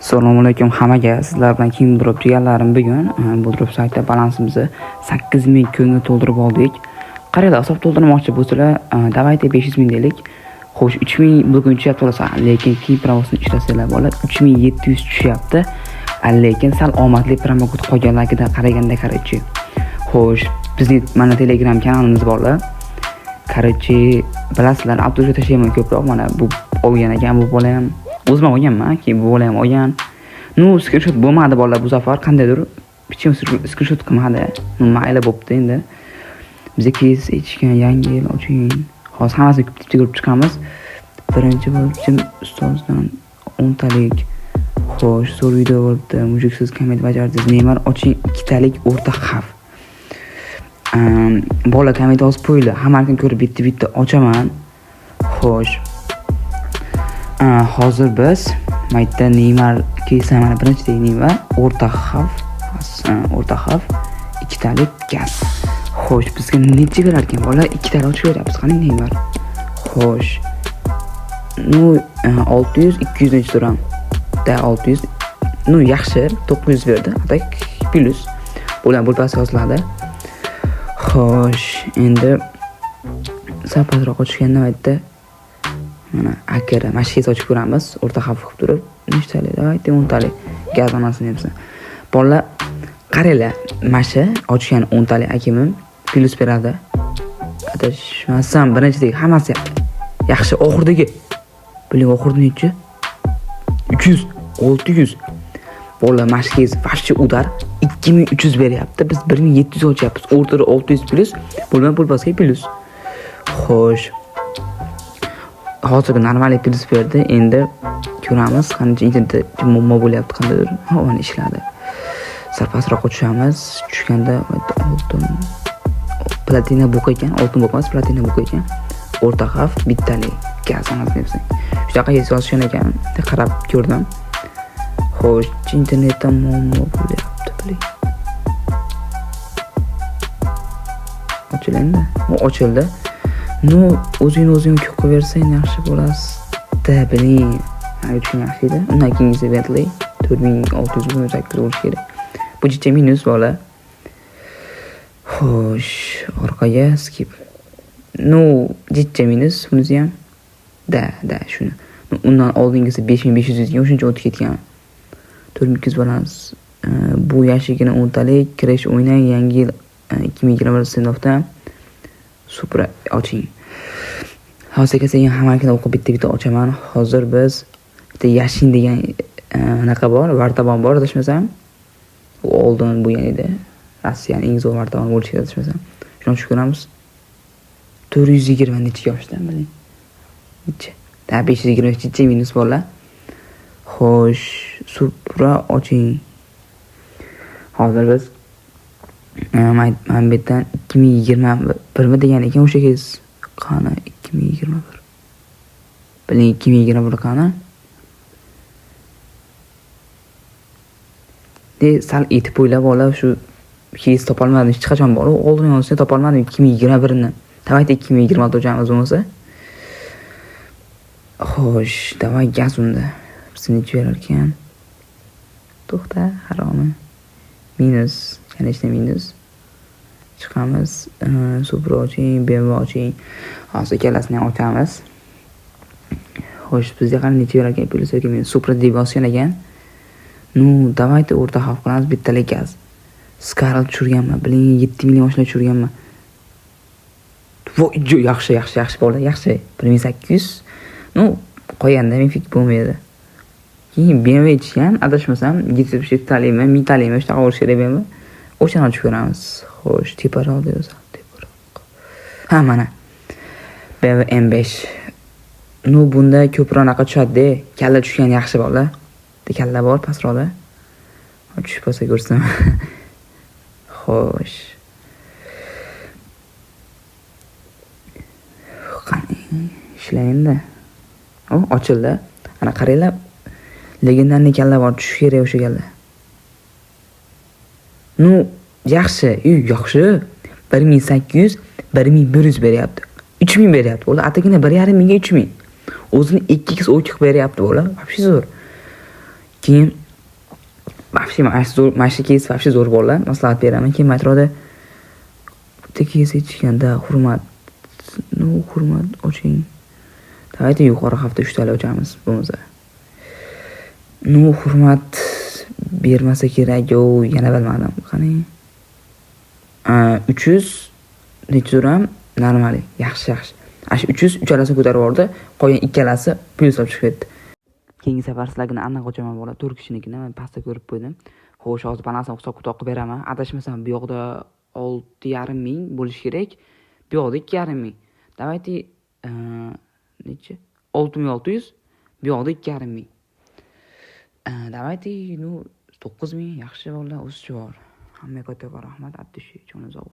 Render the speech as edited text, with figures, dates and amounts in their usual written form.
Assalomu alaykum hammaga. Sizlar bilan King Drop deganlarim bugun bu drop saytda balansimizni 8000 kunga to'ldirib oldik. Qaranglar, hisob to'ldirmoqchi bo'lsalar, davayda 500 ming deylik. Xo'sh, 3000 bugun tushyapti bo'lsa, lekin keyin promosini ishlasanglar bo'ladi, 3700 tushyapti. Lekin sal omadli promokod qolganligidan qaraganda qarachi. Xo'sh, bizning mana Telegram kanalimiz borlar. Qarachi, bilasizlar, Abdulga tashlayman ko'proq. Mana bu olgan ekan, bu bola ham o'zim olganman, keyin bu bola ham olgan. Screenshot bo'lmadi bolalar bu safar, qandaydir bichim screenshot qilmadi. Mayli bo'pti endi. Bizga keys echgan yangi yil uchun hozir hammasini ko'rib chiqamiz. Birinchi bo'lib ustozdan 10 talik. Xo'sh, so'l video bo'libdi. Mujiksiz komment bajardingiz. Neymar oching 2 talik o'rta xavf. Bola komment yozib qo'ydi. Hammasini ko'rib bitta ochaman. Xo'sh. Hozir biz mayda Neymar kelsa mana birinchidagi Neymar o'rta xavf 2 talik gaz. Xo'sh, bizga necha berar ekan? Bola 2 talik ochib beryapmiz. Qani Neymar? Xo'sh. 600 200 necha turam? Da 600. Yaxshi, 900 berdi. Atak plus. Bular bo'lpas yoziladi. Xo'sh, endi sapazroq ochganda mayda mana akara mashina ochib ko'ramiz. O'rta xavf qilib turib, nechtalik? Ayting 10 talik gaz onasini debsan. Bolalar, qaranglar, masha ochgan 10 talik akimim plus beradi. Adashmasam birinchidagi hammasi yaxshi, oxirdagi. Biling oxirda necha? 300, 600. Bolalar, mashkiz vashchi udar 2300 beryapti. Biz 1700 ochyapmiz. O'rtada 600 plus, bo'lmasga plus. Xo'sh. Hozir normal plus berdi. Endi ko'ramiz qancha internet muammo bo'lyapti, qandaydir. Mana ishladi. Sarpasroq tushamiz. Tushganda oltin platina buq ekan, oltin buq emas, platina buq ekan. O'rta xavf bittalik gaz onasini debsan. Shunaqa yozishgan ekan. Qarab ko'rdim. Xo'sh, internetda muammo bo'lyapti, biling. Ochildi. Ochildi. O'zing ko'p qo'yaversang yaxshi bo'ladi, biling. Mana uchun yaxshi edi. Undan keyingi Bentley 4608 bo'lishi kerak. Bu jicha minus bola. Xo'sh, orqaga skip. Jicha minus bunisi ham. Da, shuni. Undan oldingisi 5500 ga shuncha o'tib ketgan. 4200 balans. Bu yashigini 10 talik kirish o'ynang, yangi yil 2021 sinovda. Supra oching. Hozir keyin hammakini o'qib bitta ochaman. Hozir biz bitta Yashin degan anaqa bor, vartabon bor, adashmasam. U oldin bu edi. Rossiyaning eng zo'r vartabon bo'lishi kerak, adashmasam. Shuni ochib ko'ramiz. 420 necha yoshdan biling. Necha? Da 520 necha minus borlar. Xo'sh, Supra oching. Hozir biz men betdan 2021 mi degan ekan o'sha kez. Qani 2021. Biling 2021 qani? Sal etib o'ylab olib shu kez topolmadim. Hech qachon bor. Oldin yozishni topolmadim 2021 ni. Tavayda 2026 o'chamiz bo'lsa. Xo'sh, davay gaz unda. Bizning berar ekan. To'xta, haromi. Minus, конечно, minus. Chiqamiz. Supra oching, BMW oching. Hozir ikkalasini ham ochamiz. Xo'sh, bizga qani necha berar ekan? Plus yoki minus. Supra deb bosgan ekan. Davayda o'rta xavf qilamiz, bittalik gaz. Skarl tushirganman. Biling 7 million yoshlar tushirganman. Yaxshi bola, yaxshi. 1800. Qo'yganda men fik bo'lmaydi. Keyin BMW ichgan, adashmasam 7 talimi, 1000 talimi shunaqa bo'lishi kerak BMW. O'shani ochib ko'ramiz. Xo'sh, teparoq deysan, teparoq. Ha, mana. BMW M5. Bunda ko'proq anaqa tushadi-da. Kalla tushgan yaxshi bola. Kalla bor pastroqda. Tushib bo'lsa ko'rsam. Xo'sh. Qani ishlaydi. Ochildi. Ana qaranglar. Legendarniy kalla bor, tushish kerak o'sha kalla. Yaxshi. 1800, 1100 beryapti. 3000 beryapti. Bola atagina 1.5 mingga 3000. O'zini 2x o'chiq beryapti bola. Вообще zo'r. Keyin вообще mana shu keys вообще zo'r bolalar. Maslahat beraman. Keyin metroda bitta keys ichganda hurmat oching. Давайте yuqori hafta 3 tala ochamiz bo'lmasa. Hurmat bermasa kerak, yana bilmadim. Qani 300 necha so'ram? Normal, yaxshi. Ash 300 uchalasi ko'tarib bordi, qolgan ikkalasi plyus olib chiqib ketdi. Keyingi safar sizlarga aniq ochaman bola, 4 kishinikini men pastda ko'rib qo'ydim. Xo'sh, hozir balanasini hisob-kitob qilib beraman. Adashmasam bu yoqda 6,5 ming bo'lish kerak. Bu yoqda 2,5 ming. Давайте necha? 6600, bu yoqda 2,5 ming. Давайте 9 ming yaxshi bolalar, o'sishi bor. Hammaga katta rahmat, attishi, joningiz